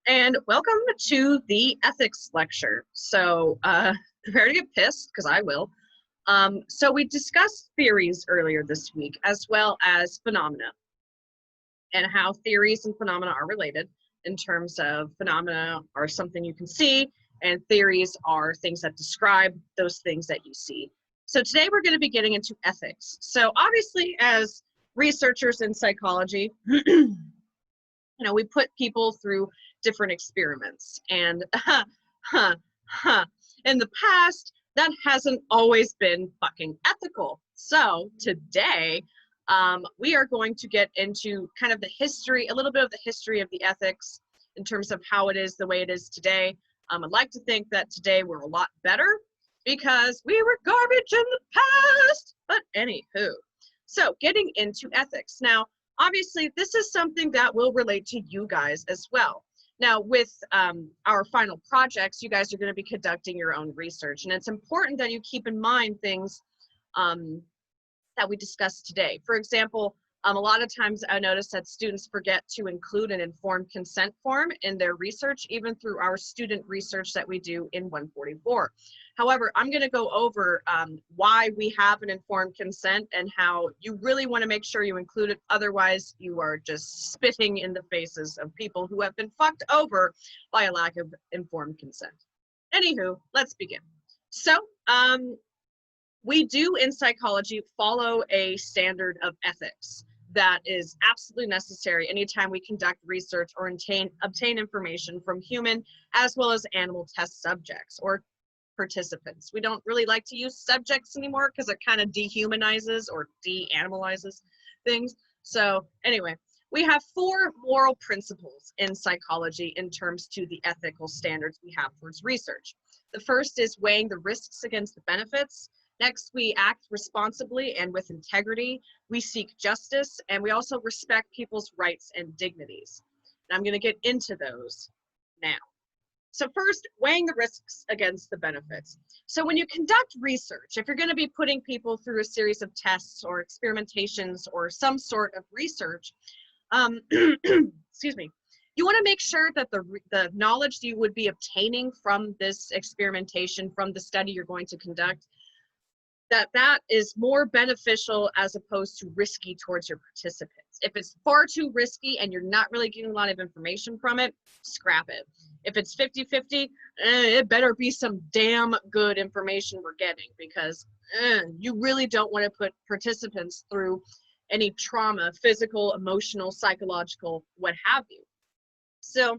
and welcome to the ethics lecture. So prepare to get pissed, because I will. So we discussed theories earlier this week, as well as phenomena, and how theories and phenomena are related in terms of phenomena are something you can see, and theories are things that describe those things that you see. So today we're going to be getting into ethics. So obviously, as researchers in psychology, we put people through different experiments, and in the past, that hasn't always been fucking ethical. So today, we are going to get into kind of the history, a little bit of the history of the ethics in terms of how it is the way it is today. I'd like to think that today we're a lot better because we were garbage in the past. But anywho, so getting into ethics. Now, obviously, this is something that will relate to you guys as well. Now, with our final projects, you guys are going to be conducting your own research, and it's important that you keep in mind things that we discussed today. For example, a lot of times I notice that students forget to include an informed consent form in their research, even through our student research that we do in 144. However, I'm going to go over why we have an informed consent and how you really want to make sure you include it. Otherwise, you are just spitting in the faces of people who have been fucked over by a lack of informed consent. Anywho, let's begin. So, we do in psychology follow a standard of ethics that is absolutely necessary anytime we conduct research or obtain information from human as well as animal test subjects or participants. We don't really like to use subjects anymore because it kind of dehumanizes or de-animalizes things. So anyway, we have 4 moral principles in psychology in terms to the ethical standards we have towards research. The first is weighing the risks against the benefits. Next, we act responsibly and with integrity. We seek justice, and we also respect people's rights and dignities. And I'm going to get into those now. So first, weighing the risks against the benefits. So when you conduct research, if you're going to be putting people through a series of tests or experimentations or some sort of research, excuse me, you want to make sure that the knowledge you would be obtaining from this experimentation, from the study you're going to conduct, that is more beneficial as opposed to risky towards your participants. If it's far too risky and you're not really getting a lot of information from it, scrap it. If it's 50-50, it better be some damn good information we're getting, because you really don't want to put participants through any trauma, physical, emotional, psychological, what have you. So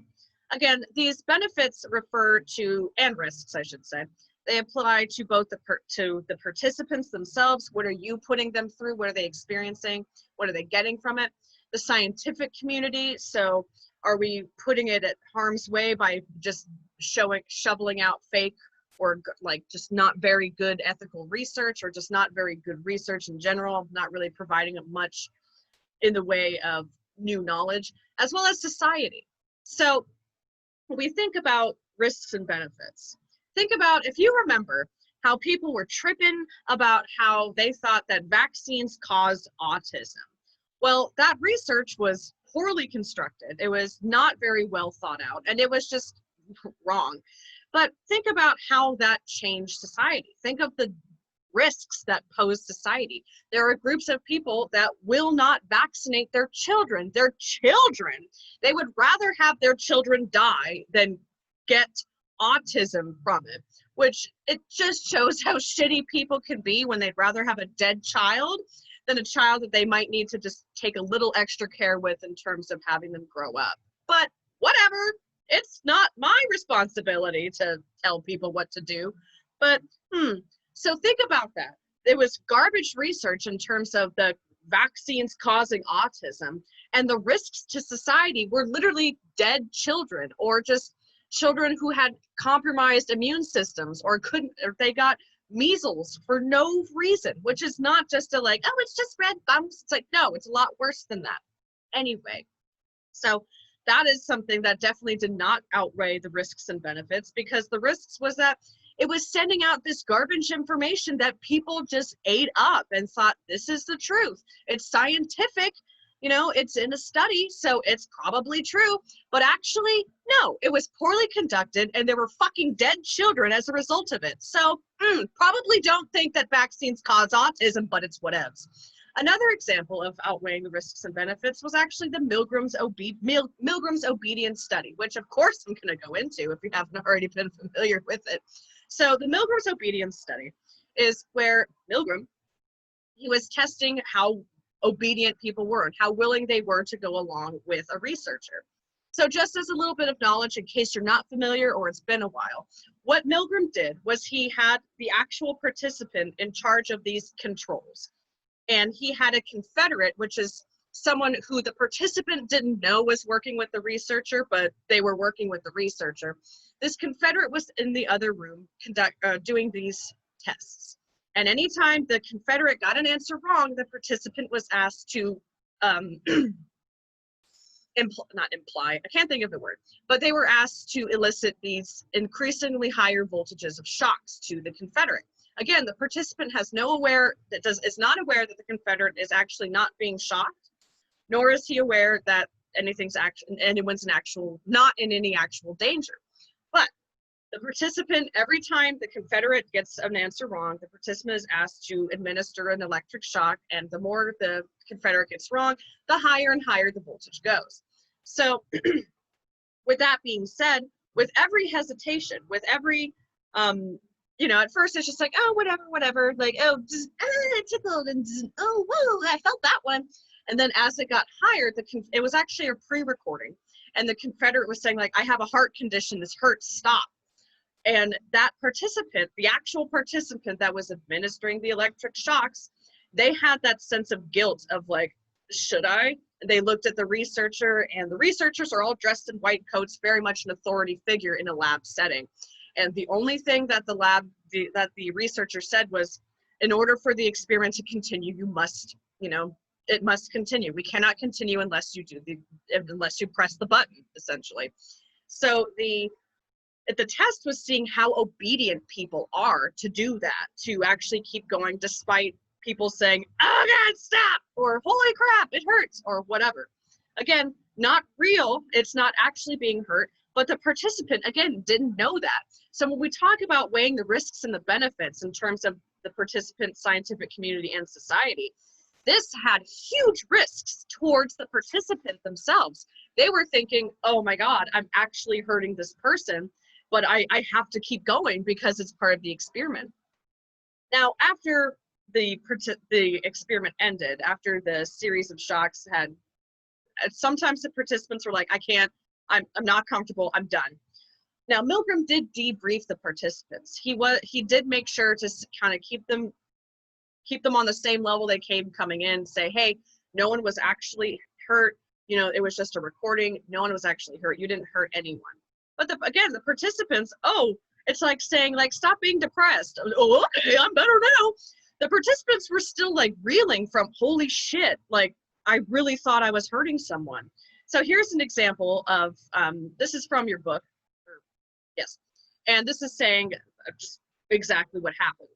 again, these benefits refer to, and risks I should say, they apply to both the participants themselves. What are you putting them through? What are they experiencing? What are they getting from it? The scientific community. So are we putting it at harm's way by just shoveling out fake or like just not very good ethical research, or just not very good research in general, not really providing much in the way of new knowledge, as well as society. So when we think about risks and benefits, think about, if you remember, how people were tripping about how they thought that vaccines caused autism. Well, that research was poorly constructed. It was not very well thought out, and it was just wrong. But think about how that changed society. Think of the risks that pose society. There are groups of people that will not vaccinate their children. Their children. They would rather have their children die than get autism from it, which it just shows how shitty people can be when they'd rather have a dead child than a child that they might need to just take a little extra care with in terms of having them grow up. But whatever, it's not my responsibility to tell people what to do. But so think about that. There was garbage research in terms of the vaccines causing autism, and the risks to society were literally dead children, or just children who had compromised immune systems, or they got measles for no reason, which is not just a like, oh, it's just red bumps. It's like, no, it's a lot worse than that. Anyway, so that is something that definitely did not outweigh the risks and benefits, because the risks was that it was sending out this garbage information that people just ate up and thought, this is the truth. It's scientific. you know, it's in a study, so it's probably true. But actually, no, it was poorly conducted and there were fucking dead children as a result of it. So probably don't think that vaccines cause autism, but it's whatevs. Another example of outweighing the risks and benefits was actually the Milgram's obedience study, which of course I'm going to go into if you haven't already been familiar with it. So the Milgram's obedience study is where Milgram, he was testing how obedient people were and how willing they were to go along with a researcher. So just as a little bit of knowledge in case you're not familiar or it's been a while, what Milgram did was he had the actual participant in charge of these controls. And he had a confederate, which is someone who the participant didn't know was working with the researcher, but they were working with the researcher. This confederate was in the other room doing these tests. And anytime the confederate got an answer wrong, the participant was asked to, not imply, I can't think of the word, but they were asked to elicit these increasingly higher voltages of shocks to the confederate. Again, the participant has is not aware that the confederate is actually not being shocked, nor is he aware that anyone's not in any actual danger. But the participant, every time the confederate gets an answer wrong, the participant is asked to administer an electric shock, and the more the confederate gets wrong, the higher and higher the voltage goes. So with that being said, with every hesitation, with every, you know, at first it's just like, oh, whatever, like, oh, just, it tickled, and oh, whoa, I felt that one. And then as it got higher, it was actually a pre-recording, and the confederate was saying, like, I have a heart condition, this hurts, stop. And that participant, the actual participant that was administering the electric shocks, they had that sense of guilt of like, should I? They looked at the researcher, and the researchers are all dressed in white coats, very much an authority figure in a lab setting. And the only thing that the researcher said was, in order for the experiment to continue, you must, you know, it must continue. We cannot continue unless you press the button, essentially. So the test was seeing how obedient people are to do that, to actually keep going despite people saying, oh God, stop, or holy crap, it hurts, or whatever. Again, not real, it's not actually being hurt, but the participant, again, didn't know that. So when we talk about weighing the risks and the benefits in terms of the participant, scientific community, and society, this had huge risks towards the participant themselves. They were thinking, oh my God, I'm actually hurting this person, but I have to keep going because it's part of the experiment. Now, after the experiment ended, after the series of shocks had, sometimes the participants were like, I can't, I'm not comfortable, I'm done. Now, Milgram did debrief the participants. He did make sure to kind of keep them on the same level they came coming in, say, hey, no one was actually hurt, you know, it was just a recording, no one was actually hurt, you didn't hurt anyone. But again, the participants, oh, it's like saying, like, stop being depressed. Oh, okay, I'm better now. The participants were still like reeling from, holy shit, like, I really thought I was hurting someone. So here's an example of, this is from your book, yes, and this is saying just exactly what happened.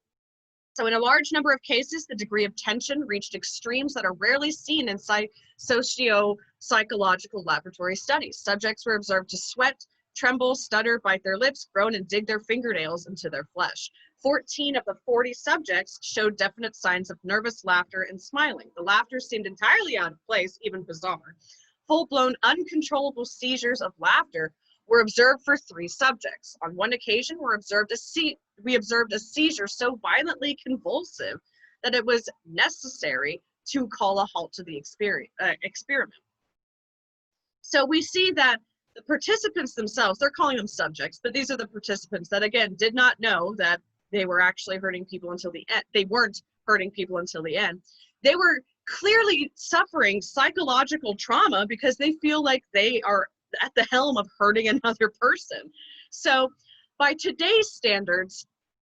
So in a large number of cases, the degree of tension reached extremes that are rarely seen in socio-psychological laboratory studies. Subjects were observed to sweat, tremble, stutter, bite their lips, groan, and dig their fingernails into their flesh. 14 of the 40 subjects showed definite signs of nervous laughter and smiling. The laughter seemed entirely out of place, even bizarre. Full-blown, uncontrollable seizures of laughter were observed for 3 subjects. On one occasion, we observed a seizure so violently convulsive that it was necessary to call a halt to the experiment. So we see that the participants themselves, they're calling them subjects, but these are the participants that, again, did not know that they were actually hurting people until the end. They weren't hurting people until the end. They were clearly suffering psychological trauma because they feel like they are at the helm of hurting another person. So by today's standards,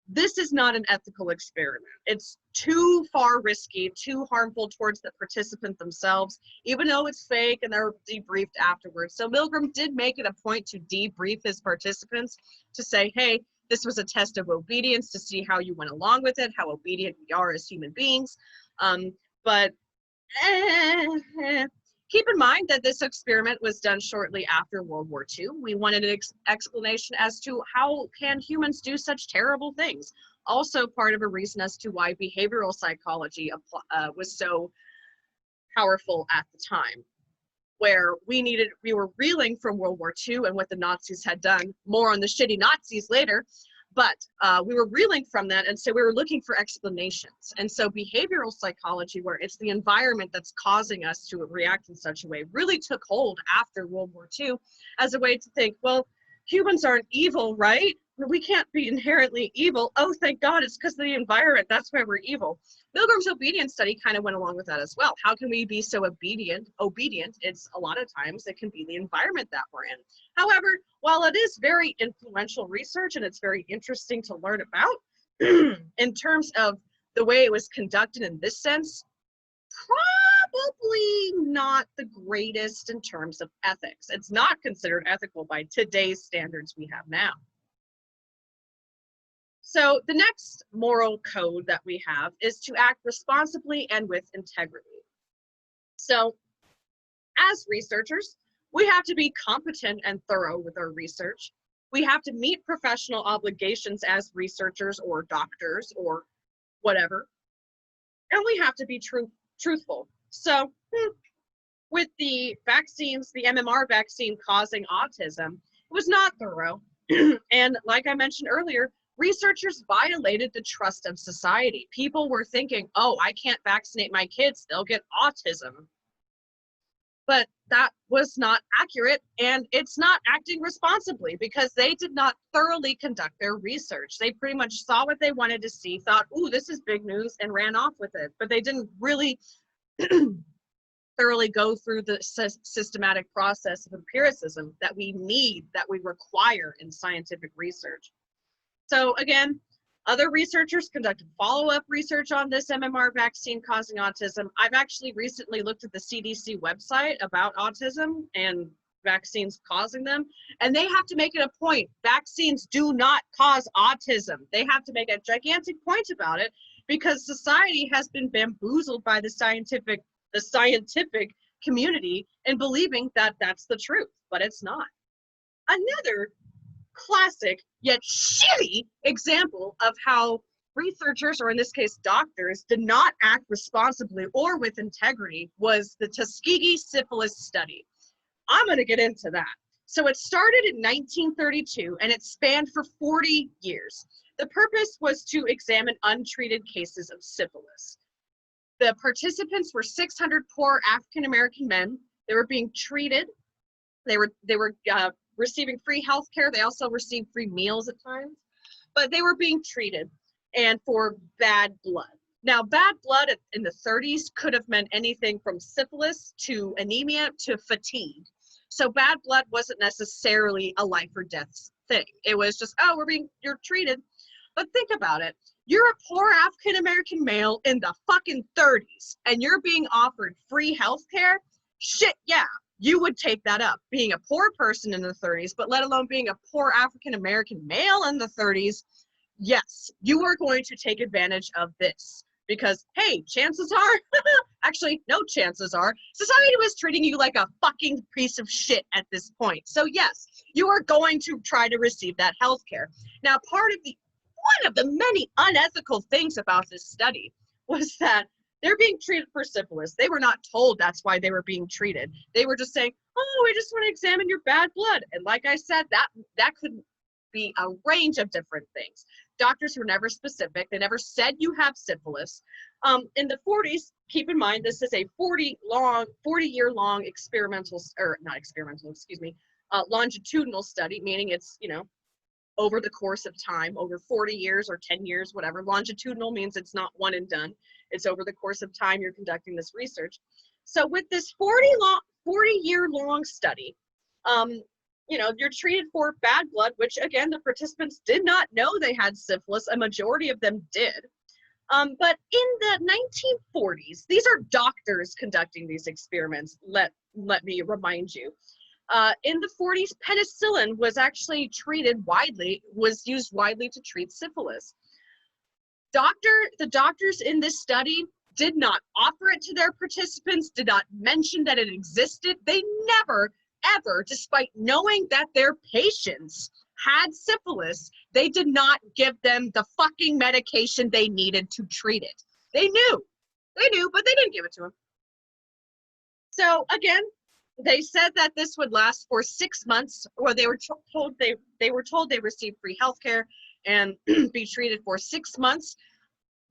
this is not an ethical experiment. It's too far risky, too harmful towards the participant themselves, even though it's fake and they're debriefed afterwards. So Milgram did make it a point to debrief his participants to say, hey, this was a test of obedience to see how you went along with it, how obedient we are as human beings. But Keep in mind that this experiment was done shortly after World War II. We wanted an explanation as to how can humans do such terrible things. Also part of a reason as to why behavioral psychology was so powerful at the time, where we were reeling from World War II and what the Nazis had done. More on the shitty Nazis later, but we were reeling from that, and so we were looking for explanations. And so behavioral psychology, where it's the environment that's causing us to react in such a way, really took hold after World War II as a way to think, well, humans aren't evil, right? We can't be inherently evil. Oh, thank God, it's because of the environment. That's why we're evil. Milgram's obedience study kind of went along with that as well. How can we be so obedient? It's a lot of times it can be the environment that we're in. However, while it is very influential research and it's very interesting to learn about, in terms of the way it was conducted in this sense, probably not the greatest in terms of ethics. It's not considered ethical by today's standards we have now. So the next moral code that we have is to act responsibly and with integrity. So as researchers, we have to be competent and thorough with our research. We have to meet professional obligations as researchers or doctors or whatever. And we have to be truthful. So with the vaccines, the MMR vaccine causing autism, it was not thorough. And like I mentioned earlier, researchers violated the trust of society. People were thinking, oh, I can't vaccinate my kids, they'll get autism. But that was not accurate, and it's not acting responsibly because they did not thoroughly conduct their research. They pretty much saw what they wanted to see, thought, ooh, this is big news, and ran off with it. But they didn't really thoroughly go through the systematic process of empiricism that we need, that we require in scientific research. So again, other researchers conducted follow-up research on this MMR vaccine causing autism. I've actually recently looked at the CDC website about autism and vaccines causing them, and they have to make it a point. Vaccines do not cause autism. They have to make a gigantic point about it because society has been bamboozled by the scientific community in believing that that's the truth, but it's not. Another classic yet shitty example of how researchers, or in this case doctors, did not act responsibly or with integrity was the Tuskegee syphilis study. I'm going to get into that. So it started in 1932 and it spanned for 40 years. The purpose was to examine untreated cases of syphilis. The participants were 600 poor African American men. They were being treated. They were receiving free health care. They also received free meals at times, but they were being treated and for bad blood. Now, bad blood in the 30s could have meant anything from syphilis to anemia to fatigue. So bad blood wasn't necessarily a life or death thing. It was just, oh, you're treated. But think about it. You're a poor African-American male in the fucking 30s and you're being offered free health care? Shit, yeah. You would take that up, being a poor person in the 30s, but let alone being a poor African-American male in the 30s. Yes, you are going to take advantage of this because, hey, chances are, actually, no chances are, society was treating you like a fucking piece of shit at this point. So yes, you are going to try to receive that health care. Now, one of the many unethical things about this study was that they're being treated for syphilis. They were not told that's why they were being treated. They were just saying, oh, we just want to examine your bad blood. And like I said, that could be a range of different things. Doctors were never specific. They never said you have syphilis. In the 40s, keep in mind, this is a 40-year-long longitudinal study, meaning it's, over the course of time, over 40 years or 10 years, whatever. Longitudinal means it's not one and done. It's over the course of time you're conducting this research. So with this 40-year-long study, you're treated for bad blood, which again, the participants did not know they had syphilis. A majority of them did. But in the 1940s, these are doctors conducting these experiments, let me remind you. In the 40s, penicillin was actually used widely to treat syphilis. The doctors in this study did not offer it to their participants, did not mention that it existed. They never, ever, despite knowing that their patients had syphilis, they did not give them the fucking medication they needed to treat it. They knew, but they didn't give it to them. So again, they said that this would last for 6 months, or they were told they received free healthcare and be treated for 6 months.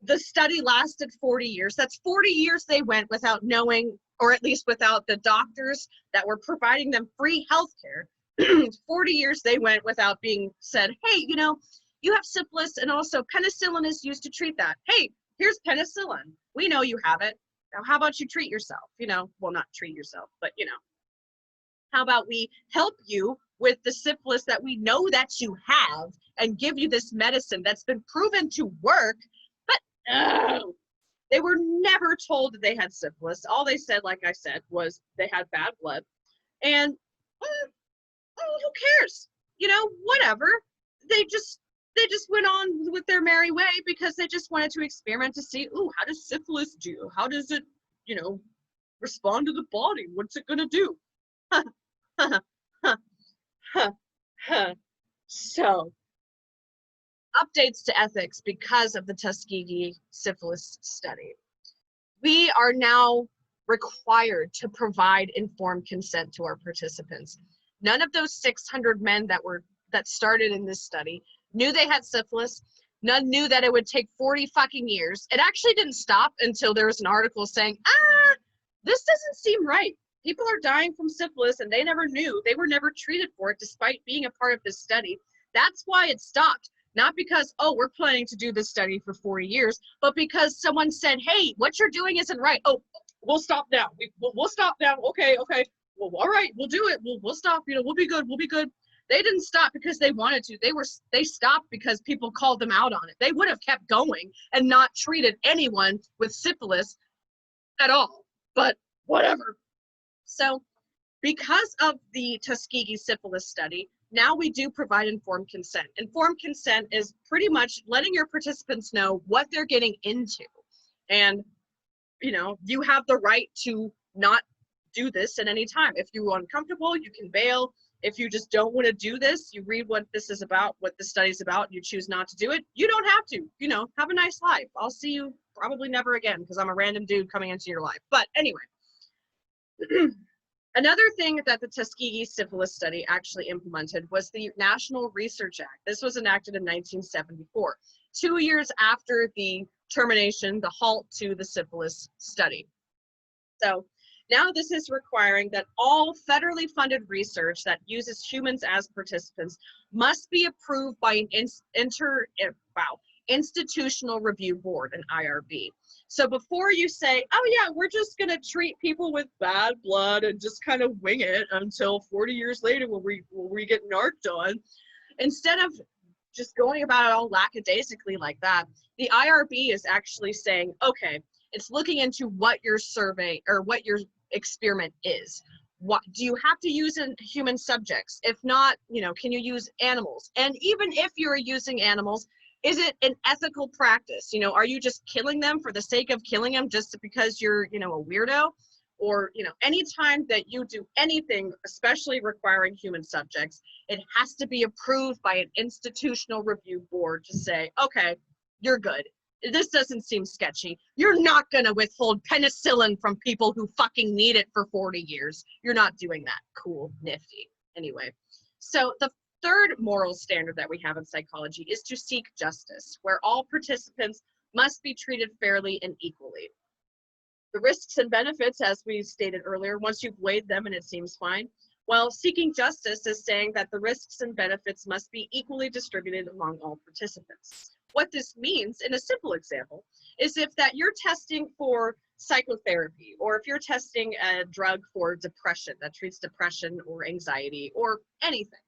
The study lasted 40 years. That's 40 years they went without knowing, or at least without the doctors that were providing them free healthcare. 40 years they went without being said, hey, you know, you have syphilis and also penicillin is used to treat that. Hey, here's penicillin. We know you have it. Now, how about you treat yourself? You know, well, not treat yourself, but you know, how about we help you with the syphilis that we know that you have and give you this medicine that's been proven to work? But no, they were never told that they had syphilis. All they said, like I said, was they had bad blood. And who cares? You know, whatever. They just went on with their merry way because they just wanted to experiment to see, ooh, how does syphilis do? How does it, you know, respond to the body? What's it gonna do? So, updates to ethics because of the Tuskegee syphilis study. We are now required to provide informed consent to our participants. None of those 600 men that started in this study knew they had syphilis. None knew that it would take 40 fucking years. It actually didn't stop until there was an article saying, this doesn't seem right. People are dying from syphilis and they never knew. They were never treated for it despite being a part of this study. That's why it stopped. Not because, oh, we're planning to do this study for 40 years, but because someone said, hey, what you're doing isn't right. Oh, we'll stop now. We'll stop now. Okay. Well, all right, we'll do it. We'll stop. You know, we'll be good. They didn't stop because they wanted to. They stopped because people called them out on it. They would have kept going and not treated anyone with syphilis at all. But whatever. So because of the Tuskegee syphilis study, now we do provide informed consent. Informed consent is pretty much letting your participants know what they're getting into. And, you know, you have the right to not do this at any time. If you're uncomfortable, you can bail. If you just don't want to do this, you read what this is about, what the study's about, and you choose not to do it, you don't have to. You know, have a nice life. I'll see you probably never again because I'm a random dude coming into your life. But anyway. Another thing that the Tuskegee syphilis study actually implemented was the National Research Act. This was enacted in 1974, 2 years after the termination, the halt to the syphilis study. So now this is requiring that all federally funded research that uses humans as participants must be approved by an institutional review board, an IRB. So before you say, oh yeah, we're just gonna treat people with bad blood and just kind of wing it until 40 years later when we get narked on, instead of just going about it all lackadaisically like that, the IRB is actually saying, okay, it's looking into what your survey or what your experiment is. What do you have to use in human subjects? If not, you know, can you use animals? And even if you're using animals, is it an ethical practice? You know, are you just killing them for the sake of killing them just because you're, you know, a weirdo? Or, you know, anytime that you do anything, especially requiring human subjects, it has to be approved by an institutional review board to say, okay, you're good. This doesn't seem sketchy. You're not going to withhold penicillin from people who fucking need it for 40 years. You're not doing that. Cool, nifty. Anyway, so the third moral standard that we have in psychology is to seek justice, where all participants must be treated fairly and equally. The risks and benefits, as we stated earlier, once you've weighed them and it seems fine, well, seeking justice is saying that the risks and benefits must be equally distributed among all participants. What this means, in a simple example, is if that you're testing for psychotherapy, or if you're testing a drug for depression that treats depression or anxiety or anything.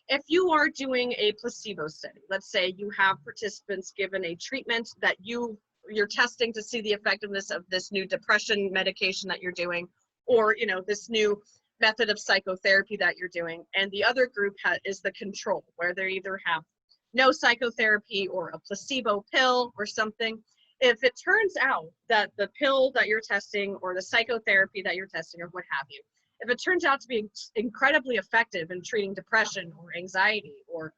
If you are doing a placebo study, let's say you have participants given a treatment that you're testing to see the effectiveness of this new depression medication that you're doing, or, you know, this new method of psychotherapy that you're doing, and the other group is the control, where they either have no psychotherapy or a placebo pill or something. if it turns out that the pill that you're testing or the psychotherapy that you're testing or what have you, if it turns out to be incredibly effective in treating depression or anxiety or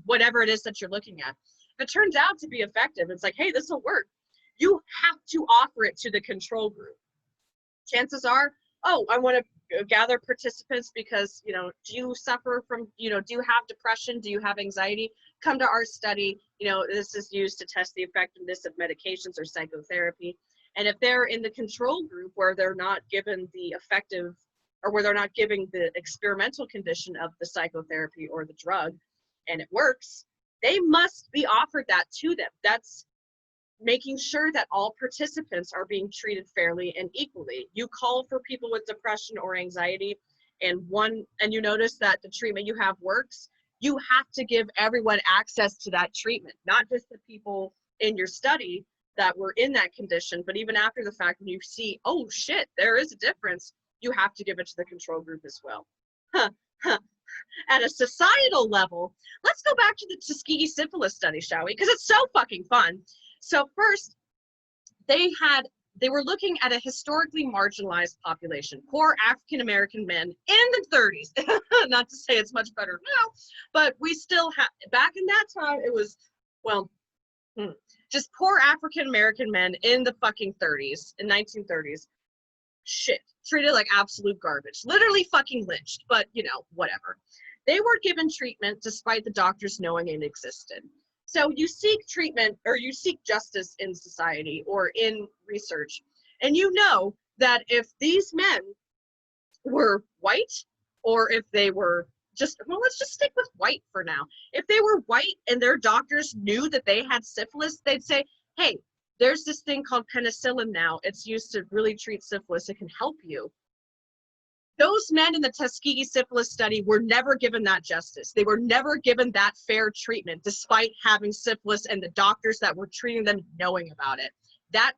whatever it is that you're looking at, if it turns out to be effective, it's like, hey, this will work. You have to offer it to the control group. Chances are, oh, I want to gather participants because, you know, do you suffer from, you know, do you have depression? Do you have anxiety? Come to our study. You know, this is used to test the effectiveness of medications or psychotherapy. And if they're in the control group where they're not given the effective, or where they're not giving the experimental condition of the psychotherapy or the drug, and it works, they must be offered that to them. That's making sure that all participants are being treated fairly and equally. You call for people with depression or anxiety and you notice that the treatment you have works, you have to give everyone access to that treatment, not just the people in your study that were in that condition, but even after the fact, when you see, oh shit, there is a difference, you have to give it to the control group as well. At a societal level, let's go back to the Tuskegee syphilis study, shall we? Because it's so fucking fun. So first, they were looking at a historically marginalized population, poor African-American men in the 30s. Not to say it's much better now, but we still have, back in that time, it was, well, just poor African-American men in the fucking 30s, in 1930s. Shit, treated like absolute garbage, literally fucking lynched, but you know, whatever. They were given treatment despite the doctors knowing it existed. So you seek treatment or you seek justice in society or in research, and you know that if these men were white, or if they were just, well, let's just stick with white for now. If they were white and their doctors knew that they had syphilis, they'd say, hey, there's this thing called penicillin now. It's used to really treat syphilis. It can help you. Those men in the Tuskegee syphilis study were never given that justice. They were never given that fair treatment, despite having syphilis and the doctors that were treating them knowing about it. That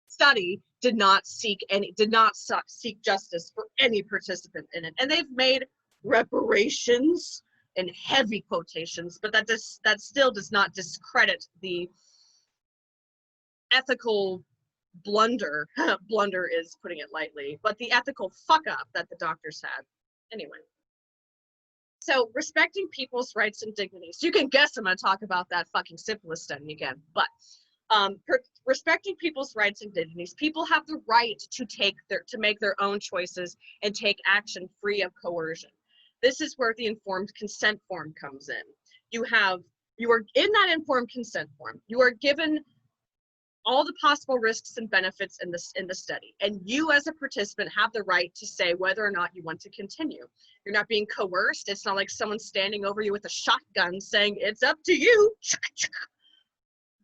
study did not seek justice for any participant in it. And they've made reparations in heavy quotations, but that still does not discredit the ethical blunder is putting it lightly, but the ethical fuck up that the doctors had. Anyway, so respecting people's rights and dignities. You can guess I'm going to talk about that fucking syphilis study again, but respecting people's rights and dignities. People have the right to make their own choices and take action free of coercion. This is where the informed consent form comes in. You are in that informed consent form. You are given all the possible risks and benefits in the study, and you as a participant have the right to say whether or not you want to continue. You're not being coerced. It's not like someone standing over you with a shotgun saying it's up to you.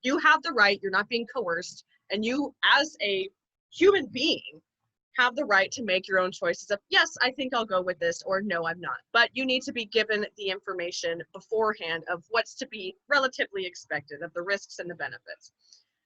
You have the right. You're not being coerced, and you as a human being have the right to make your own choices of, yes, I think I'll go with this, or no, I'm not. But you need to be given the information beforehand of what's to be relatively expected, of the risks and the benefits.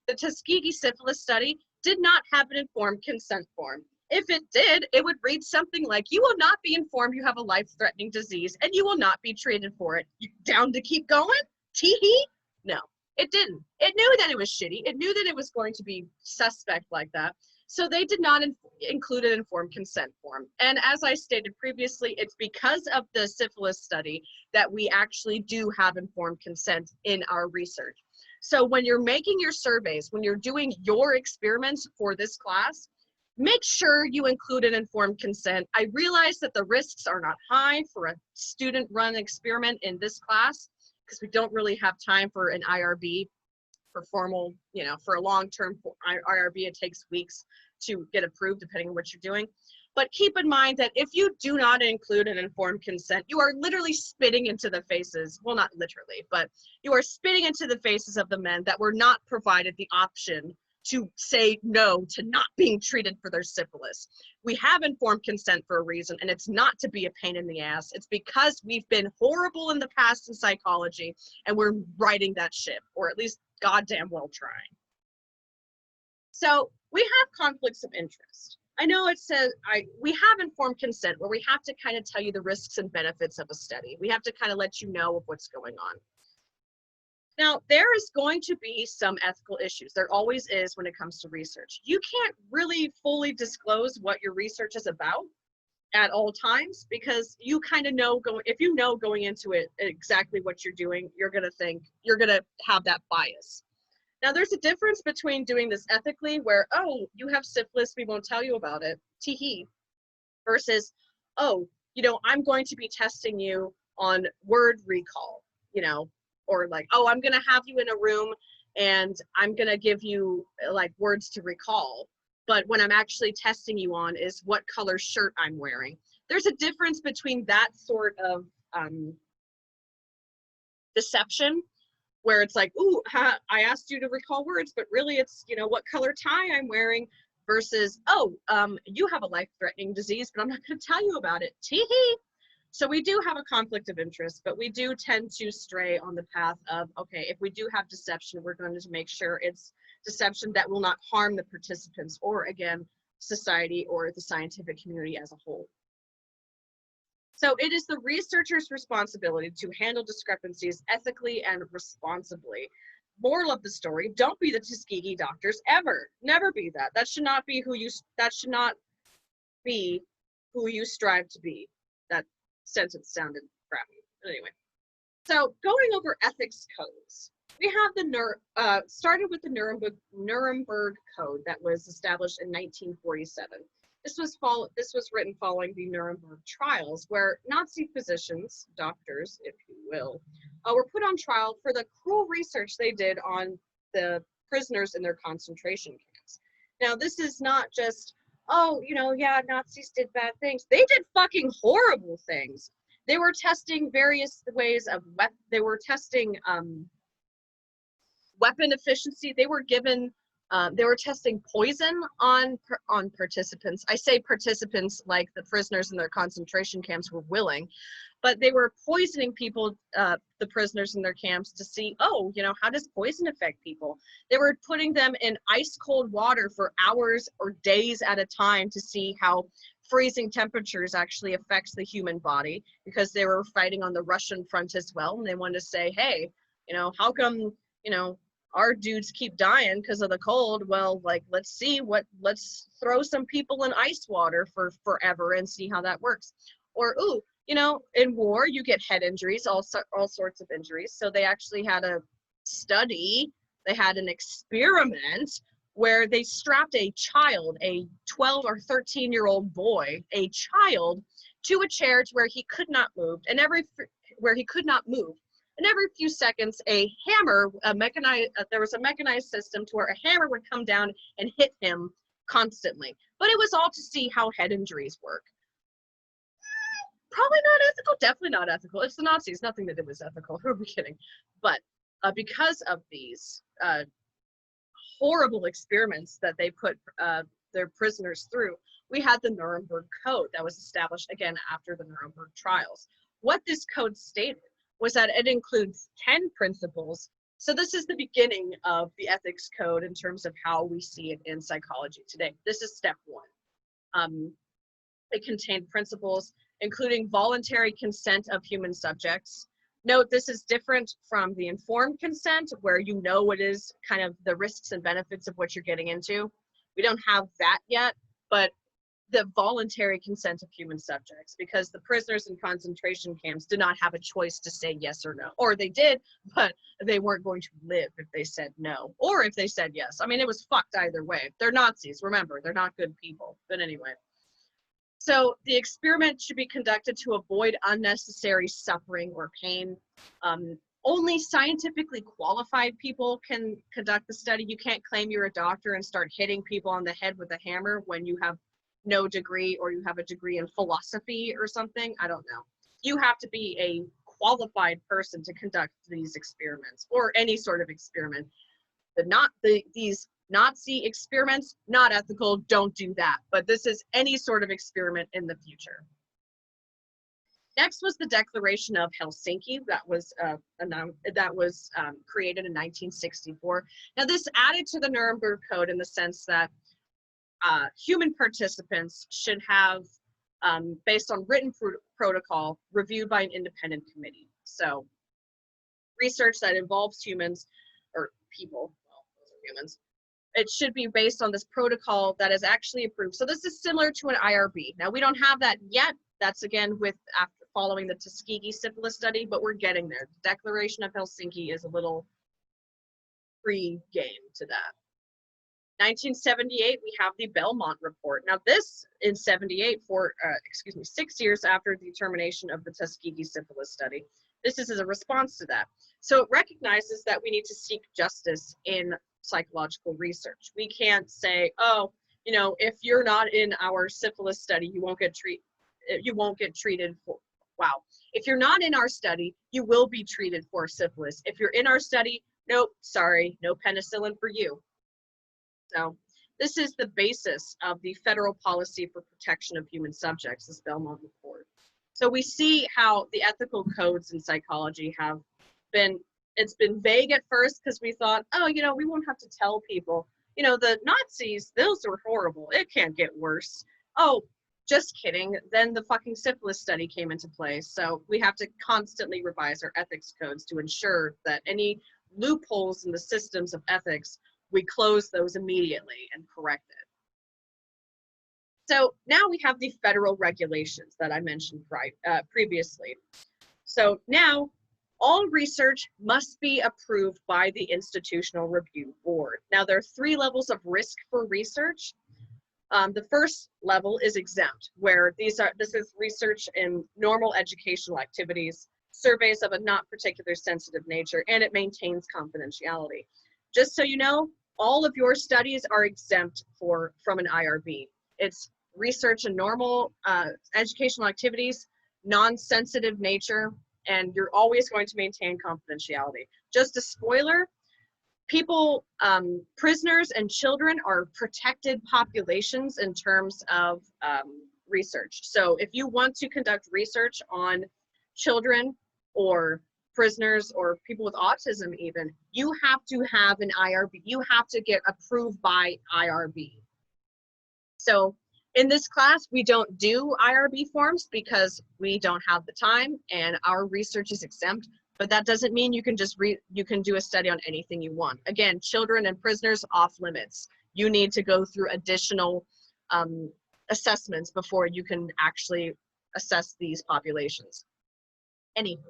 The Tuskegee syphilis study did not have an informed consent form. If it did, it would read something like, you will not be informed you have a life-threatening disease and you will not be treated for it. You down to keep going? Tee-hee? No, it didn't. It knew that it was shitty. It knew that it was going to be suspect like that. So they did not include an informed consent form. And as I stated previously, it's because of the syphilis study that we actually do have informed consent in our research. So when you're making your surveys, when you're doing your experiments for this class, make sure you include an informed consent. I realize that the risks are not high for a student-run experiment in this class because we don't really have time for an IRB for formal, you know, for a long-term IRB, it takes weeks to get approved depending on what you're doing. But keep in mind that if you do not include an informed consent, you are literally spitting into the faces, well, not literally, but you are spitting into the faces of the men that were not provided the option to say no to not being treated for their syphilis. We have informed consent for a reason, and it's not to be a pain in the ass. It's because we've been horrible in the past in psychology, and we're righting that ship, or at least goddamn well trying. So we have conflicts of interest. I know it says, we have informed consent where we have to kind of tell you the risks and benefits of a study. We have to kind of let you know of what's going on. Now, there is going to be some ethical issues. There always is when it comes to research. You can't really fully disclose what your research is about at all times, because you kind of know if you know going into it exactly what you're doing, you're going to have that bias. Now, there's a difference between doing this ethically, where, oh, you have syphilis, we won't tell you about it, tee-hee, versus, oh, I'm going to be testing you on word recall, or like, oh, I'm going to have you in a room and I'm going to give you like words to recall. But what I'm actually testing you on is what color shirt I'm wearing. There's a difference between that sort of deception, where it's like, ooh, I asked you to recall words, but really it's, what color tie I'm wearing, versus, oh, you have a life-threatening disease, but I'm not going to tell you about it. Tee-hee. So we do have a conflict of interest, but we do tend to stray on the path of, okay, if we do have deception, we're going to make sure it's deception that will not harm the participants or, again, society or the scientific community as a whole. So it is the researcher's responsibility to handle discrepancies ethically and responsibly. Moral of the story, don't be the Tuskegee doctors ever. Never be that. That should not be who you strive to be. That sentence sounded crappy. Anyway, so going over ethics codes, we have started with the Nuremberg Code that was established in 1947. This was written following the Nuremberg trials, where Nazi physicians, doctors, if you will, were put on trial for the cruel research they did on the prisoners in their concentration camps. Now, this is not just, oh, yeah, Nazis did bad things. They did fucking horrible things. They were testing various ways of weapon efficiency. They were testing poison on participants. I say participants like the prisoners in their concentration camps were willing, but they were poisoning people, the prisoners in their camps, to see, oh, how does poison affect people? They were putting them in ice cold water for hours or days at a time to see how freezing temperatures actually affects the human body, because they were fighting on the Russian front as well. And they wanted to say, hey, how come, our dudes keep dying because of the cold? Well, like, let's throw some people in ice water for forever and see how that works. Or, ooh, in war, you get head injuries, all sorts of injuries. So they actually had an experiment where they strapped a child, a 12 or 13-year-old boy, a child, to a chair to where he could not move. And every few seconds, there was a mechanized system to where a hammer would come down and hit him constantly. But it was all to see how head injuries work. Probably not ethical, definitely not ethical. It's the Nazis, nothing that it was ethical. Who are we kidding? But because of these horrible experiments that they put their prisoners through, we had the Nuremberg Code that was established again after the Nuremberg trials. What this code stated was that it includes 10 principles. So this is the beginning of the ethics code in terms of how we see it in psychology today. This is step one. It contained principles including voluntary consent of human subjects. Note, this is different from the informed consent, where what is kind of the risks and benefits of what you're getting into. We don't have that yet, but the voluntary consent of human subjects, because the prisoners in concentration camps did not have a choice to say yes or no. Or they did, but they weren't going to live if they said no, or if they said yes. I mean, it was fucked either way. They're Nazis, remember, they're not good people. But anyway. So the experiment should be conducted to avoid unnecessary suffering or pain. Only scientifically qualified people can conduct the study. You can't claim you're a doctor and start hitting people on the head with a hammer when you have no degree, or you have a degree in philosophy or something. I don't know. You have to be a qualified person to conduct these experiments, or any sort of experiment. These Nazi experiments, not ethical, don't do that. But this is any sort of experiment in the future. Next was the Declaration of Helsinki that was created in 1964. Now this added to the Nuremberg Code in the sense that human participants should have, based on written protocol, reviewed by an independent committee. So research that involves humans or people, well, those are humans, it should be based on this protocol that is actually approved. So this is similar to an IRB. Now we don't have that yet. That's again with after following the Tuskegee syphilis study, but we're getting there. The Declaration of Helsinki is a little pre-game to that. 1978, we have the Belmont Report. Now this in 78, 6 years after the termination of the Tuskegee syphilis study. This is as a response to that. So it recognizes that we need to seek justice in psychological research. We can't say, oh, you know, if you're not in our syphilis study, you won't get treated for, wow. If you're not in our study, you will be treated for syphilis. If you're in our study, nope, sorry, no penicillin for you. So this is the basis of the federal policy for protection of human subjects, this Belmont Report. So we see how the ethical codes in psychology have been, it's been vague at first because we thought, oh, you know, we won't have to tell people, you know, the Nazis, those were horrible. It can't get worse. Oh, just kidding. Then the fucking syphilis study came into play. So we have to constantly revise our ethics codes to ensure that any loopholes in the systems of ethics, we close those immediately and correct it. So now we have the federal regulations that I mentioned previously. So now all research must be approved by the Institutional Review Board. Now there are 3 levels of risk for research. The first level is exempt, where this is research in normal educational activities, surveys of a not particular sensitive nature, and it maintains confidentiality. Just so you know, all of your studies are exempt from an IRB. It's research in normal educational activities, non-sensitive nature, and you're always going to maintain confidentiality. Just a spoiler, people, prisoners and children are protected populations in terms of research. So if you want to conduct research on children or prisoners or people with autism even, you have to have an IRB. You have to get approved by IRB. So in this class, we don't do IRB forms because we don't have the time and our research is exempt, but that doesn't mean you can just you can do a study on anything you want. Again, children and prisoners off limits. You need to go through additional assessments before you can actually assess these populations. Anywho,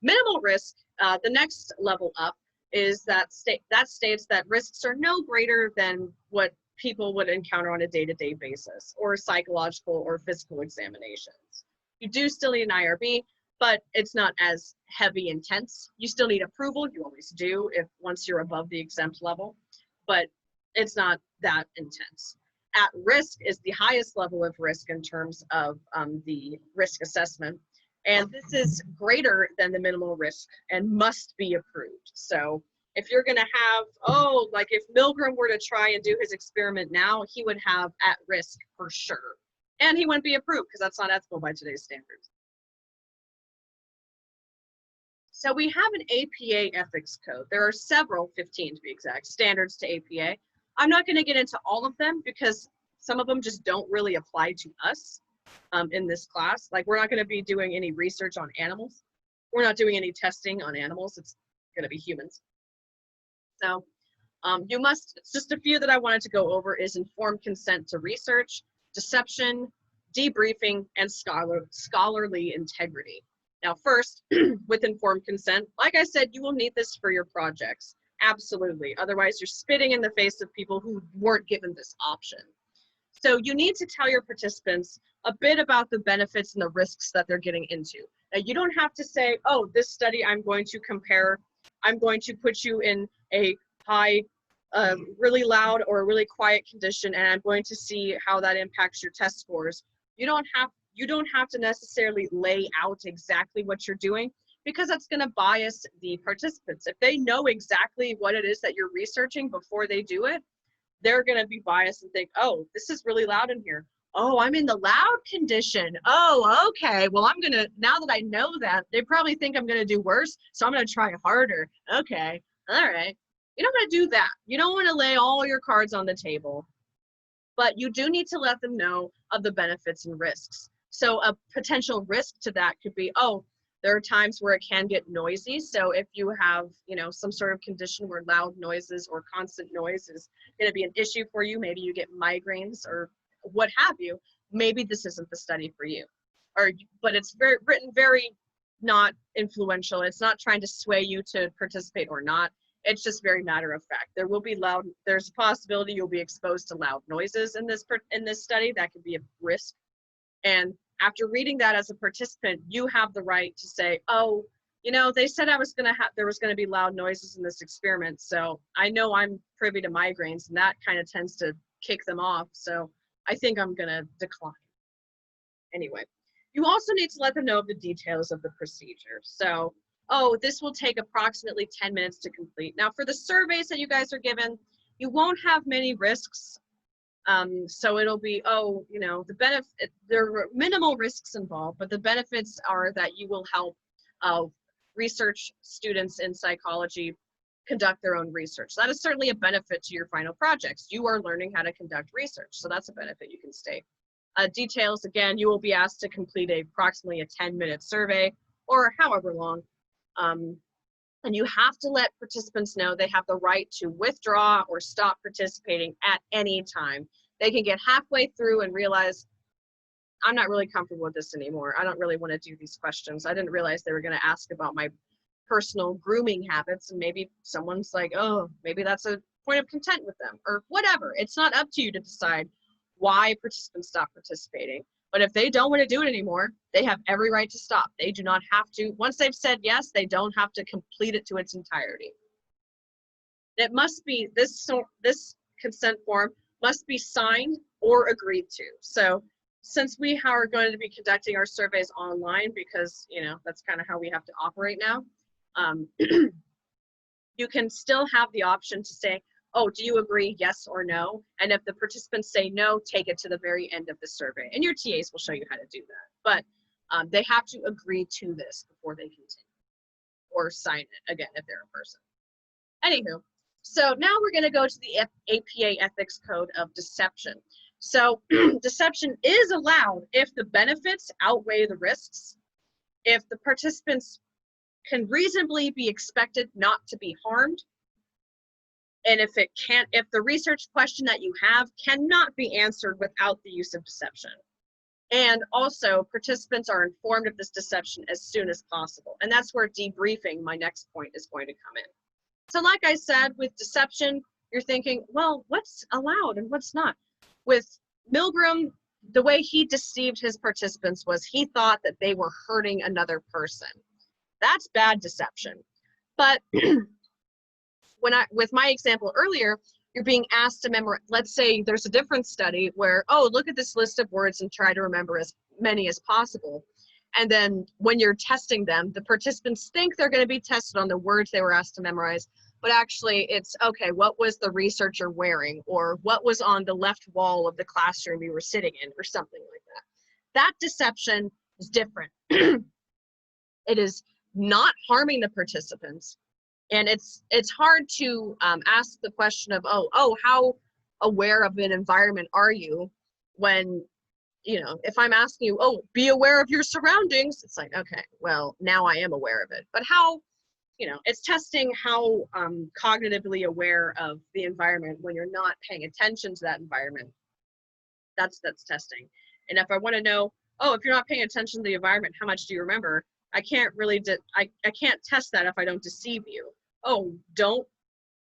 minimal risk, the next level up is that states that risks are no greater than what people would encounter on a day-to-day basis, or psychological or physical examinations. You do still need an IRB, but it's not as heavy intense. You still need approval, you always do once you're above the exempt level, but it's not that intense. At risk is the highest level of risk in terms of the risk assessment. And this is greater than the minimal risk and must be approved. So if you're gonna have, oh, like if Milgram were to try and do his experiment now, he would have at risk for sure. And he wouldn't be approved because that's not ethical by today's standards. So we have an APA ethics code. There are several, 15 to be exact, standards to APA. I'm not gonna get into all of them because some of them just don't really apply to us in this class. Like we're not gonna be doing any research on animals. We're not doing any testing on animals. It's gonna be humans. So it's just a few that I wanted to go over is informed consent to research, deception, debriefing, and scholarly integrity. Now first, with informed consent, like I said, you will need this for your projects. Absolutely. Otherwise, you're spitting in the face of people who weren't given this option. So you need to tell your participants a bit about the benefits and the risks that they're getting into. Now you don't have to say, oh, this study I'm going to compare, I'm going to put you in a high, really loud or a really quiet condition, and I'm going to see how that impacts your test scores. You don't have to necessarily lay out exactly what you're doing because that's going to bias the participants. If they know exactly what it is that you're researching before they do it, they're going to be biased and think, oh, this is really loud in here. Oh, I'm in the loud condition. Oh, okay. Well, now that I know that, they probably think I'm going to do worse, so I'm going to try harder. Okay. All right. You don't want to do that. You don't want to lay all your cards on the table, but you do need to let them know of the benefits and risks. So a potential risk to that could be, oh, There are times where it can get noisy. So if you have, you know, some sort of condition where loud noises or constant noise is going to be an issue for you, maybe you get migraines or what have you, maybe this isn't the study for you. Or, but it's written very not influential. It's not trying to sway you to participate or not. It's just very matter of fact. There will be there's a possibility you'll be exposed to loud noises in this study. That could be a risk. And after reading that as a participant, you have the right to say, oh, you know, they said there was going to be loud noises in this experiment. So I know I'm privy to migraines and that kind of tends to kick them off. So I think I'm going to decline. Anyway, you also need to let them know the details of the procedure. So, oh, this will take approximately 10 minutes to complete. Now for the surveys that you guys are given, you won't have many risks. So it'll be, oh, you know, there are minimal risks involved, but the benefits are that you will help research students in psychology conduct their own research. That is certainly a benefit to your final projects. You are learning how to conduct research, so that's a benefit you can state. Details, again, you will be asked to complete approximately a 10-minute survey or however long. And you have to let participants know they have the right to withdraw or stop participating at any time. They can get halfway through and realize, I'm not really comfortable with this anymore. I don't really want to do these questions. I didn't realize they were going to ask about my personal grooming habits. And maybe someone's like, oh, maybe that's a point of content with them or whatever. It's not up to you to decide why participants stop participating. But if they don't want to do it anymore, they have every right to stop. They do not have to, once they've said yes, they don't have to complete it to its entirety. It must be, this consent form must be signed or agreed to. So since we are going to be conducting our surveys online, because, you know, that's kind of how we have to operate now, you can still have the option to say, oh, do you agree, yes or no? And if the participants say no, take it to the very end of the survey. And your TAs will show you how to do that. But they have to agree to this before they continue or sign it, again, if they're a person. Anywho, so now we're going to go to the APA Ethics Code of Deception. So deception is allowed if the benefits outweigh the risks, if the participants can reasonably be expected not to be harmed, and if the research question that you have cannot be answered without the use of deception. And also, participants are informed of this deception as soon as possible. And that's where debriefing, my next point, is going to come in. So like I said, with deception, you're thinking, well, what's allowed and what's not? With Milgram, the way he deceived his participants was he thought that they were hurting another person. That's bad deception. But with my example earlier, you're being asked to memorize, let's say there's a different study where, oh, look at this list of words and try to remember as many as possible. And then when you're testing them, the participants think they're going to be tested on the words they were asked to memorize, but actually it's, okay, what was the researcher wearing? Or what was on the left wall of the classroom you were sitting in, or something like that. That deception is different. It is not harming the participants. And it's hard to ask the question of, oh, how aware of an environment are you when, you know, if I'm asking you, oh, be aware of your surroundings, it's like, okay, well, now I am aware of it. But how, you know, it's testing how cognitively aware of the environment when you're not paying attention to that environment. That's testing. And if I want to know, oh, if you're not paying attention to the environment, how much do you remember? I can't really, I can't test that if I don't deceive you. Oh, don't,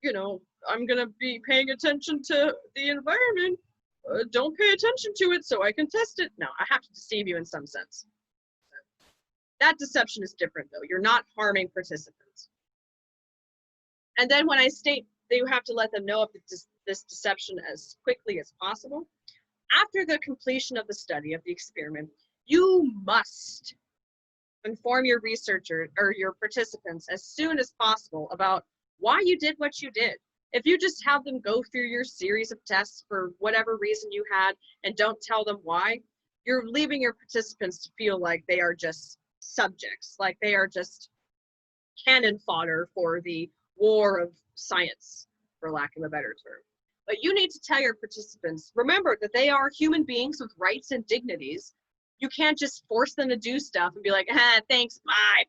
you know, I'm going to be paying attention to the environment. Don't pay attention to it so I can test it. No, I have to deceive you in some sense. That deception is different though. You're not harming participants. And then when I state that you have to let them know of this deception as quickly as possible, after the completion of the study of the experiment, you must inform your researcher or your participants as soon as possible about why you did what you did. If you just have them go through your series of tests for whatever reason you had and don't tell them why, you're leaving your participants to feel like they are just subjects, like they are just cannon fodder for the war of science, for lack of a better term. But you need to tell your participants, remember that they are human beings with rights and dignities, You can't just force them to do stuff and be like, thanks, bye.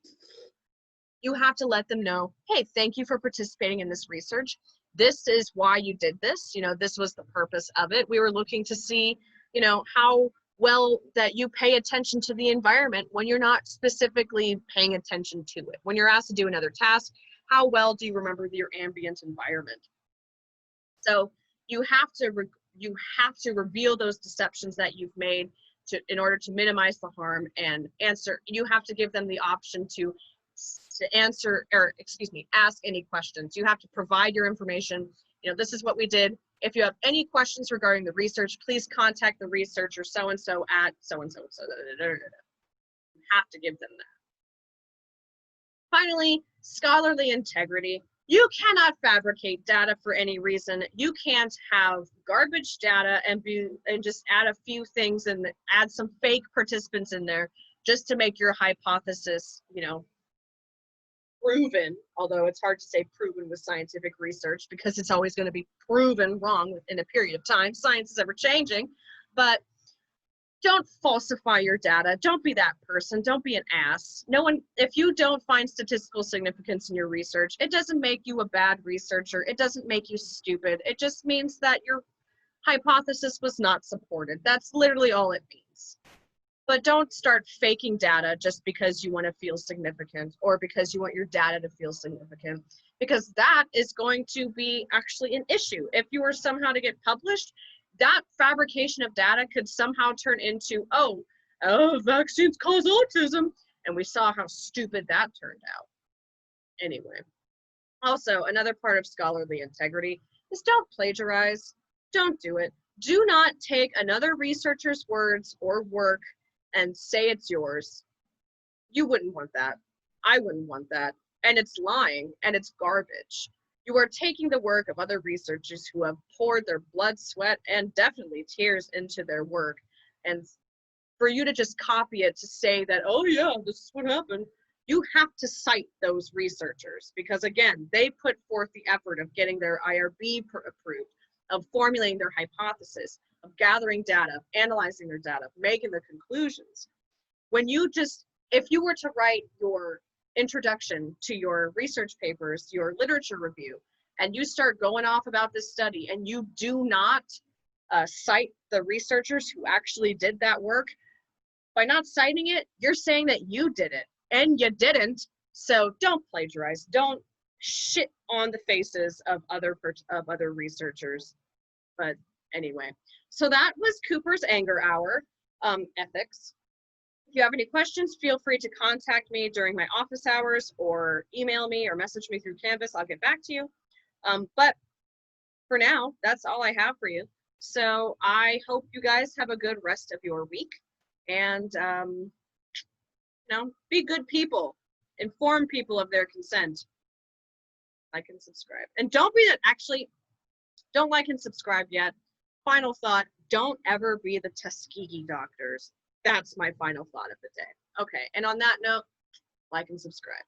You have to let them know, hey, thank you for participating in this research. This is why you did this. You know, this was the purpose of it. We were looking to see, you know, how well that you pay attention to the environment when you're not specifically paying attention to it. When you're asked to do another task, how well do you remember your ambient environment? So you have to reveal those deceptions that you've made in order to minimize the harm and answer. You have to give them the option to answer, or excuse me, ask any questions. You have to provide your information. You know, this is what we did. If you have any questions regarding the research, please contact the researcher so-and-so at so-and-so. You have to give them that. Finally, scholarly integrity. You cannot fabricate data for any reason. You can't have garbage data and just add a few things and add some fake participants in there just to make your hypothesis, you know, proven, although it's hard to say proven with scientific research because it's always going to be proven wrong within a period of time. Science is ever changing, but don't falsify your data. Don't be that person. Don't be an ass. No one, if you don't find statistical significance in your research, it doesn't make you a bad researcher. It doesn't make you stupid. It just means that your hypothesis was not supported. That's literally all it means. But don't start faking data just because you want to feel significant or because you want your data to feel significant, because that is going to be actually an issue. If you were somehow to get published, that fabrication of data could somehow turn into, oh, vaccines cause autism. And we saw how stupid that turned out. Anyway, also another part of scholarly integrity is don't plagiarize. Don't do it. Do not take another researcher's words or work and say it's yours. You wouldn't want that. I wouldn't want that. And it's lying and it's garbage. You are taking the work of other researchers who have poured their blood, sweat, and definitely tears into their work. And for you to just copy it to say that, oh yeah, this is what happened, you have to cite those researchers because, again, they put forth the effort of getting their IRB approved, of formulating their hypothesis, of gathering data, analyzing their data, making their conclusions. When you just, if you were to write your introduction to your research papers, your literature review, and you start going off about this study and you do not cite the researchers who actually did that work, by not citing it, you're saying that you did it and you didn't. So don't plagiarize. Don't shit on the faces of other researchers. But anyway, so that was Cooper's Anger Hour, ethics. If you have any questions, feel free to contact me during my office hours or email me or message me through Canvas. I'll get back to you. But for now, that's all I have for you. So I hope you guys have a good rest of your week and, you know, be good people. Inform people of their consent. Like and subscribe. And don't be that, actually, don't like and subscribe yet. Final thought, don't ever be the Tuskegee doctors. That's my final thought of the day. Okay, and on that note, like and subscribe.